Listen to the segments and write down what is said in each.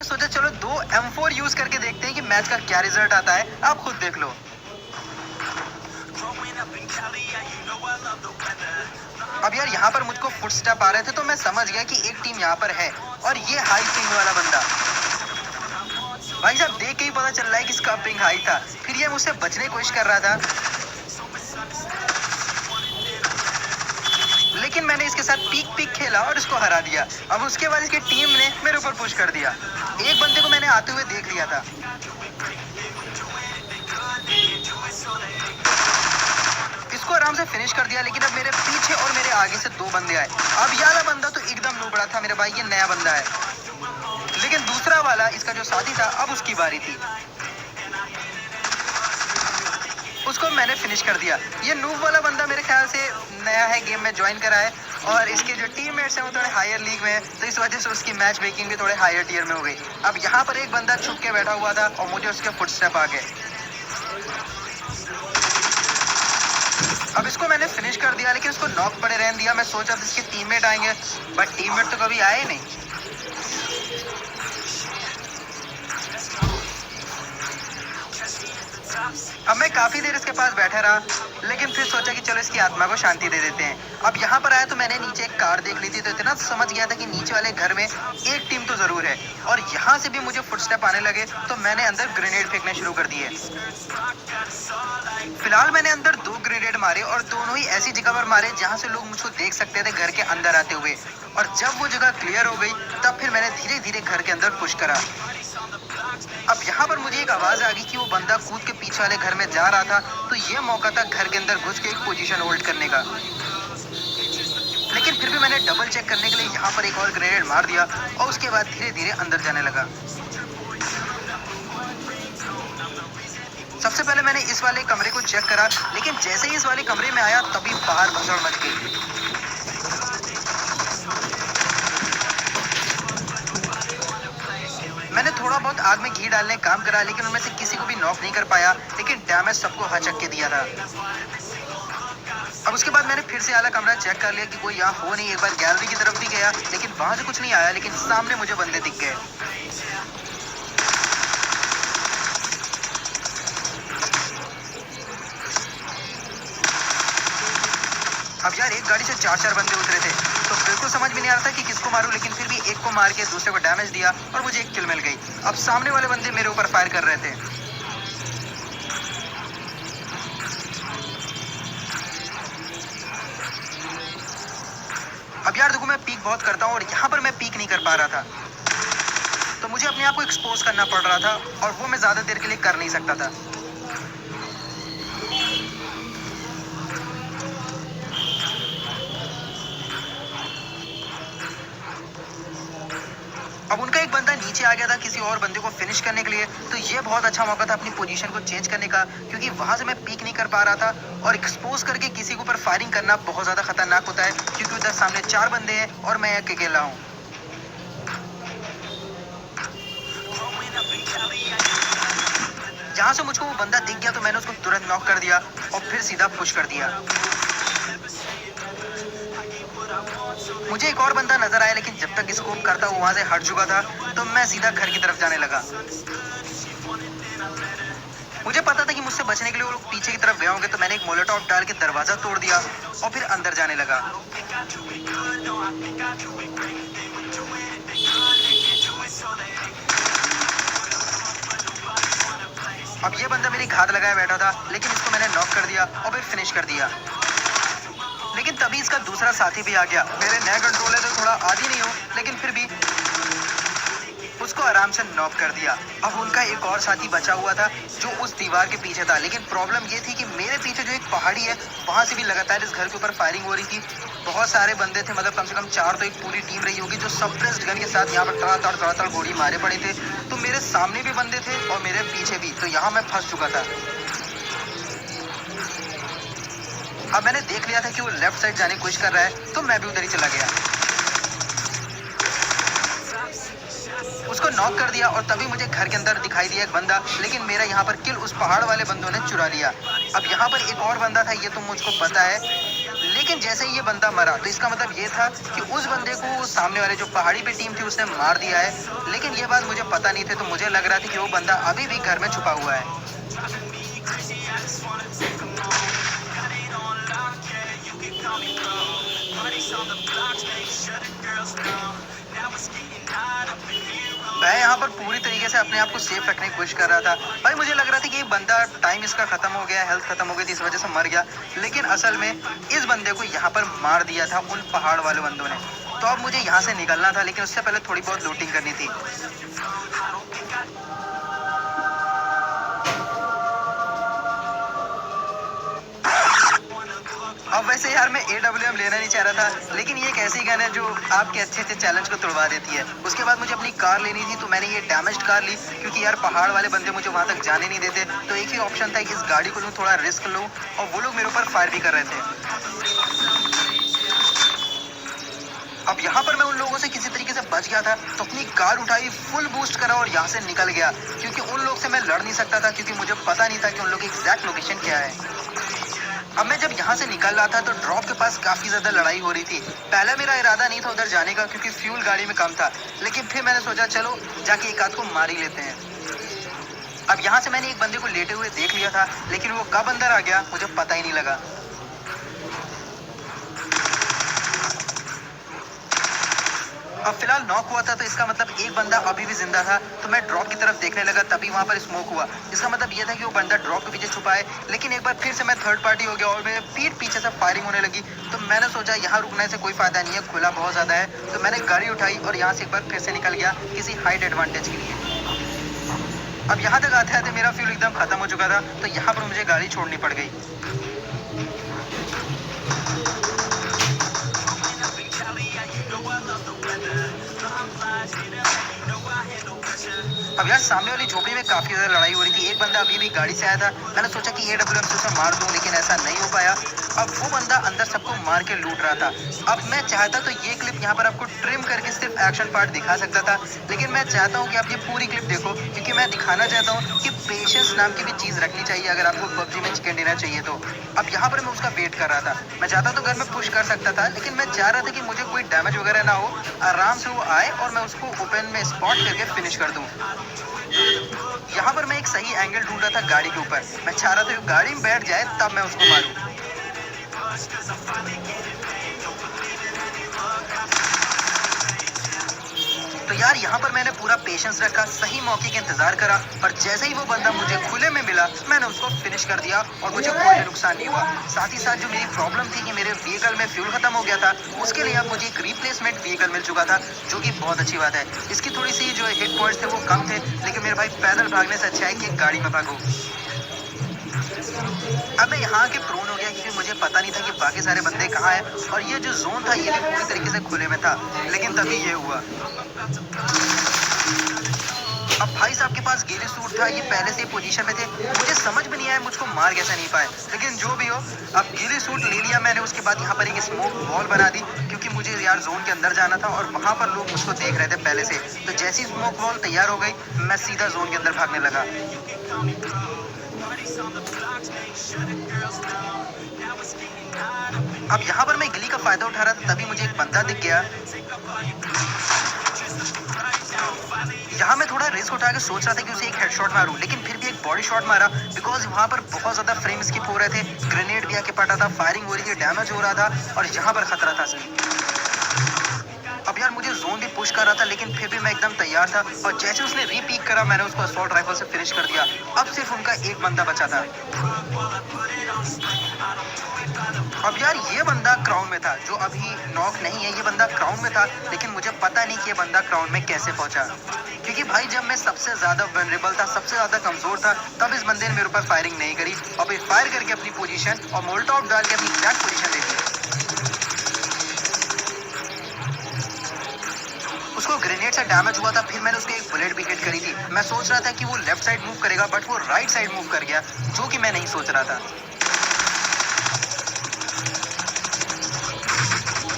सोचा चलो दो M4 यूज करके देखते हैं कि मैच का क्या रिजल्ट आता है। आप खुद देख लो। अब यार यहाँ पर मुझको फुटस्टेप आ रहे थे तो मैं समझ गया कि एक टीम यहाँ पर है और ये हाई पिंग वाला बंदा। भाई साहब देख के ही पता चल रहा है कि इसका पिंग हाई था। फिर ये मुझसे बचने की कोशिश कर रहा था, लेकिन मैंने इसके साथ पीक पीक खेला और इसको हरा दिया। अब उसके बाद इसकी टीम ने मेरे ऊपर पुश कर दिया। एक बंदे को मैंने आते हुए देख लिया था, इसको आराम से फिनिश कर दिया, लेकिन अब मेरे पीछे और मेरे आगे से दो बंदे आए। अब ये वाला बंदा तो एकदम नूबड़ा था मेरे भाई, ये नया बंदा है। लेकिन दूसरा वाला इसका जो साथी था, अब उसकी बारी थी। उसको मैंने फिनिश कर दिया। ये नूब वाला बंदा मेरे ख्याल से नया है, गेम में ज्वाइन करा है और इसके जो टीममेट्स हैं वो थोड़े हायर लीग में हैं, तो इस वजह से उसकी मैच मेकिंग भी थोड़े हायर टियर में हो गई। अब यहाँ पर एक बंदा छुप के बैठा हुआ था और मुझे उसके फुटस्टेप आ गए। अब इसको मैंने फिनिश कर दिया, लेकिन उसको नॉक पड़े रहने दिया। मैं सोचा था इसके टीममेट आएंगे, बट टीममेट तो कभी आए नहीं। अब मैं काफी देर इसके पास बैठा रहा, लेकिन फिर सोचा कि चलो इसकी आत्मा को शांति दे देते हैं। अब यहाँ पर आया तो मैंने नीचे एक कार देख ली थी, तो इतना समझ गया था कि नीचे वाले घर में एक टीम तो जरूर है। और यहाँ से भी मुझे फुटस्टेप आने लगे, तो मैंने अंदर ग्रेनेड फेंकने शुरू कर दिए। फिलहाल मैंने अंदर दो ग्रेनेड मारे और दोनों ही ऐसी जगह पर मारे जहाँ से लोग मुझको देख सकते थे घर के अंदर आते हुए। और जब वो जगह क्लियर हो गई, तब फिर मैंने धीरे धीरे घर के अंदर पुश करा। अब यहाँ पर मुझे एक आवाज आ गई कि वो बंदा कूद के पीछे वाले घर में जा रहा था, तो ये मौका था घर के अंदर घुस के एक पोजीशन होल्ड करने का। लेकिन फिर भी मैंने डबल चेक करने के लिए यहाँ पर एक और ग्रेनेड मार दिया और उसके बाद धीरे धीरे अंदर जाने लगा। सबसे पहले मैंने इस वाले कमरे को चेक करा, लेकिन जैसे ही इस वाले कमरे में आया तभी बाहर भसड़ मच गई। मैंने थोड़ा बहुत आग में घी डालने का काम करा, लेकिन उनमें से किसी को भी नॉक नहीं कर पाया, लेकिन डैमेज सबको हचक के दिया था। अब उसके बाद मैंने फिर से आला कमरा चेक कर लिया कि कोई यहाँ हो नहीं। एक बार गैलरी की तरफ भी गया, लेकिन वहां से कुछ नहीं आया, लेकिन सामने मुझे बंदे दिख गए। अब यार एक गाड़ी से चार चार बंदे उतरे थे, तो बिल्कुल समझ में नहीं आ रहा था कि किसको मारूं, लेकिन फिर भी एक को मार के दूसरे को डैमेज दिया और मुझे एक किल मिल गई। अब सामने वाले बंदे मेरे ऊपर फायर कर रहे थे। अब यार देखो, मैं पीक बहुत करता हूँ और यहाँ पर मैं पीक नहीं कर पा रहा था, तो मुझे अपने आप को एक्सपोज करना पड़ रहा था और वो मैं ज्यादा देर के लिए कर नहीं सकता था। अब उनका एक बंदा नीचे आ गया था किसी और बंदे को फिनिश करने के लिए, तो ये बहुत अच्छा मौका था अपनी पोजीशन को चेंज करने का, क्योंकि वहां से मैं पीक नहीं कर पा रहा था और एक्सपोज करके किसी के ऊपर फायरिंग करना बहुत ज्यादा खतरनाक होता है, क्योंकि उधर सामने चार बंदे हैं और मैं अकेला हूँ। जहां से मुझको वो बंदा दिख गया तो मैंने उसको तुरंत नॉक कर दिया और फिर सीधा पुश कर दिया। मुझे एक और बंदा नजर आया, लेकिन जब तक स्कोप करता वो वहां से हट चुका था, तो मैं सीधा घर की तरफ जाने लगा। मुझे पता था कि मुझसे बचने के लिए वो लोग पीछे की तरफ गए होंगे, तो मैंने एक मोलोटॉव डाल के दरवाजा तोड़ दिया और फिर अंदर जाने लगा। अब ये बंदा मेरी घात लगाए बैठा था, लेकिन इसको मैंने नॉक कर दिया और फिर फिनिश कर दिया। लेकिन तभी इसका दूसरा साथी भी आ गया। मेरे नए कंट्रोलर तो थोड़ा आदी नहीं हूँ, लेकिन फिर भी उसको आराम से नॉक कर दिया। अब उनका एक और साथी बचा हुआ था जो उस दीवार के पीछे था, लेकिन प्रॉब्लम ये थी कि मेरे पीछे जो एक पहाड़ी है वहां से भी लगातार इस घर के ऊपर फायरिंग हो रही थी। बहुत सारे बंदे थे, मतलब कम से कम चार तो एक पूरी टीम रही होगी, जो सप्रेस्ड गन के साथ यहाँ पर तड़ातड़ गोली मारे पड़े थे। तो मेरे सामने भी बंदे थे और मेरे पीछे भी, तो यहाँ मैं फंस चुका था। अब मैंने देख लिया था कि वो लेफ्ट साइड जाने की कोशिश कर रहा है, तो मैं भी उधर ही चला गया, उसको नॉक कर दिया। और तभी मुझे घर के अंदर दिखाई दिया एक बंदा, लेकिन मेरा यहाँ पर किल उस पहाड़ वाले बंदों ने चुरा लिया। अब यहाँ पर एक और बंदा था, ये तो मुझको पता है, लेकिन जैसे ही ये बंदा मरा तो इसका मतलब ये था कि उस बंदे को सामने वाले जो पहाड़ी पे टीम थी उसने मार दिया है। लेकिन ये बात मुझे पता नहीं थी, तो मुझे लग रहा था कि वो बंदा अभी भी घर में छुपा हुआ है। मैं यहाँ पर पूरी तरीके से अपने आप को सेफ रखने की कोशिश कर रहा था। भाई मुझे लग रहा था कि ये बंदा टाइम इसका खत्म हो गया, हेल्थ खत्म हो गई थी, इस वजह से मर गया। लेकिन असल में इस बंदे को यहाँ पर मार दिया था उन पहाड़ वाले बंदों ने। तो अब मुझे यहाँ से निकलना था, लेकिन उससे पहले थोड़ी बहुत लूटिंग करनी थी। अब वैसे यार मैं AWM लेना नहीं चाह रहा था, लेकिन ये एक ऐसी गन है जो आपके अच्छे से चैलेंज को तोड़वा देती है। उसके बाद मुझे अपनी कार लेनी थी, तो मैंने ये डैमेज्ड कार ली, क्योंकि यार पहाड़ वाले बंदे मुझे वहां तक जाने नहीं देते। तो एक ही ऑप्शन था कि इस गाड़ी को लूं, थोड़ा रिस्क लूं, और वो लोग मेरे ऊपर फायर भी कर रहे थे। अब यहाँ पर मैं उन लोगों से किसी तरीके से बच गया था, तो अपनी कार उठाई, फुल बूस्ट करा और यहाँ से निकल गया, क्योंकि उन लोग से मैं लड़ नहीं सकता था, क्योंकि मुझे पता नहीं था कि उन लोग की एग्जैक्ट लोकेशन क्या है। अब मैं जब यहाँ से निकल रहा था तो ड्रॉप के पास काफी ज्यादा लड़ाई हो रही थी। पहले मेरा इरादा नहीं था उधर जाने का, क्योंकि फ्यूल गाड़ी में कम था, लेकिन फिर मैंने सोचा चलो जाके एक आध को मार ही लेते हैं। अब यहाँ से मैंने एक बंदे को लेटे हुए देख लिया था, लेकिन वो कब अंदर आ गया मुझे पता ही नहीं लगा। अब फिलहाल नॉक हुआ था, तो इसका मतलब एक बंदा अभी भी जिंदा था। तो मैं ड्रॉप की तरफ देखने लगा, तभी वहां पर स्मोक हुआ। इसका मतलब ये था कि वो बंदा ड्रॉप के पीछे छुपा है। लेकिन एक बार फिर से मैं थर्ड पार्टी हो गया और मेरे पीठ पीछे से फायरिंग होने लगी। तो मैंने सोचा यहाँ रुकने से कोई फायदा नहीं है, खुला बहुत ज्यादा है। तो मैंने गाड़ी उठाई और यहाँ से एक बार फिर से निकल गया किसी हाइट एडवांटेज के लिए। अब यहाँ तक आते आते मेरा फ्यूल एकदम खत्म हो चुका था, तो यहाँ पर मुझे गाड़ी छोड़नी पड़ गई। अब यार सामने वाली झोपड़ी में काफी ज्यादा लड़ाई हो रही थी। एक बंदा अभी भी गाड़ी से आया था, मैंने सोचा कि AWM से उसे मार दूं, लेकिन ऐसा नहीं हो पाया। अब वो बंदा अंदर सबको मार के लूट रहा था। अब मैं चाहता तो ये क्लिप यहाँ पर आपको ट्रिम करके सिर्फ एक्शन पार्ट दिखा सकता था, लेकिन मैं चाहता हूँ कि आप ये पूरी क्लिप देखो, क्योंकि मैं दिखाना चाहता हूँ कि पेशेंस नाम की भी चीज रखनी चाहिए अगर आपको PUBG में चिकन डिनर चाहिए तो। अब यहाँ पर मैं उसका वेट कर रहा था। मैं चाहता तो घर में पुश कर सकता था, लेकिन मैं चाह रहा था कि मुझे कोई डैमेज वगैरह ना हो, आराम से वो आए और मैं उसको ओपन में स्पॉट करके फिनिश कर दूं। यहाँ पर मैं एक सही एंगल ढूंढ रहा था गाड़ी के ऊपर। मैं चाह रहा था कि गाड़ी में बैठ जाए तब मैं उसको मारूं। तो यार यहाँ पर मैंने पूरा पेशेंस रखा, सही मौके का इंतजार करा, और जैसे ही वो बंदा मुझे खुले में मिला मैंने उसको फिनिश कर दिया और मुझे कोई नुकसान नहीं हुआ। साथ ही साथ जो मेरी प्रॉब्लम थी कि मेरे व्हीकल में फ्यूल खत्म हो गया था, उसके लिए अब मुझे एक रिप्लेसमेंट व्हीकल मिल चुका था, जो कि बहुत अच्छी बात है। इसकी थोड़ी सी जो हिट पॉइंट्स थे वो कम थे, लेकिन मेरे भाई पैदल भागने से अच्छा है कि गाड़ी में भागो। अब मैं यहाँ के प्रोन हो गया, क्योंकि मुझे पता नहीं था कि बाकी सारे बंदे कहाँ हैं, और ये जो जोन था ये भी पूरी तरीके से खुले में था। लेकिन तभी ये हुआ। अब भाई साहब के पास गिली सूट था, ये पहले से पोजीशन में थे। मुझे समझ में नहीं आया मुझको मार कैसे नहीं पाए, लेकिन जो भी हो अब गिली सूट ले लिया मैंने। उसके बाद यहाँ पर एक स्मोक वॉल बना दी, क्योंकि मुझे यार जोन के अंदर जाना था और वहां पर लोग मुझको देख रहे थे पहले से। तो जैसी स्मोक वॉल तैयार हो गई मैं सीधा जोन के अंदर भागने लगा। अब यहाँ पर मैं गिली का फायदा उठा रहा था, तभी मुझे एक बंदा दिख गया। यहाँ मैं थोड़ा रिस्क उठा के सोच रहा था कि उसे एक हेडशॉट मारूं, लेकिन फिर भी एक बॉडी शॉट मारा, बिकॉज वहां पर बहुत ज्यादा फ्रेम स्किप हो रहे थे, ग्रेनेड भी आके पटा था, फायरिंग हो रही थी, डैमेज हो रहा था, और यहाँ पर खतरा था। अब यार मुझे जोन भी पुश कर रहा था, लेकिन फिर भी मैं एकदम तैयार था, और जैसे उसने रीपीक करा मैंने उसको असॉल्ट राइफल से फिनिश कर दिया। अब सिर्फ उनका एक बंदा बचा था। अब यार ये बंदा क्राउन में था, जो अभी नॉक नहीं है, ये बंदा क्राउन में था, लेकिन मुझे पता नहीं कि ये बंदा क्राउन में कैसे पहुंचा, क्योंकि भाई जब मैं सबसे ज्यादा वनरेबल था, सबसे ज्यादा कमजोर था, तब इस बंदे ने मेरे ऊपर फायरिंग नहीं करी, और फिर फायर करके अपनी पोजीशन और मोल्टॉप डाल के अपनी एग्जैक्ट पोजीशन ले ली। उसको ग्रेनेड से डैमेज हुआ था, फिर मैंने उसको एक बुलेट भी हिट करी थी। मैं सोच रहा था कि वो लेफ्ट साइड मूव करेगा, बट वो राइट साइड मूव कर गया, जो कि मैं नहीं सोच रहा था।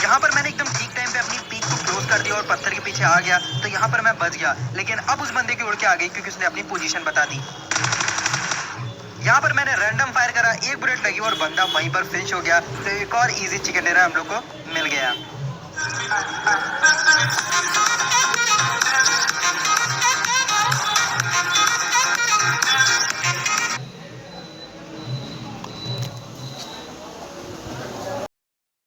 यहाँ पर मैंने एकदम ठीक टाइम पे अपनी पीक को क्लोज कर दिया और पत्थर के पीछे आ गया, तो यहाँ पर मैं बच गया। लेकिन अब उस बंदे की उड़ के आ गई, क्योंकि उसने अपनी पोजीशन बता दी। यहाँ पर मैंने रैंडम फायर करा, एक बुलेट लगी और बंदा वहीं पर फिनिश हो गया। तो एक और इजी चिकन डिनर हम लोग को मिल गया।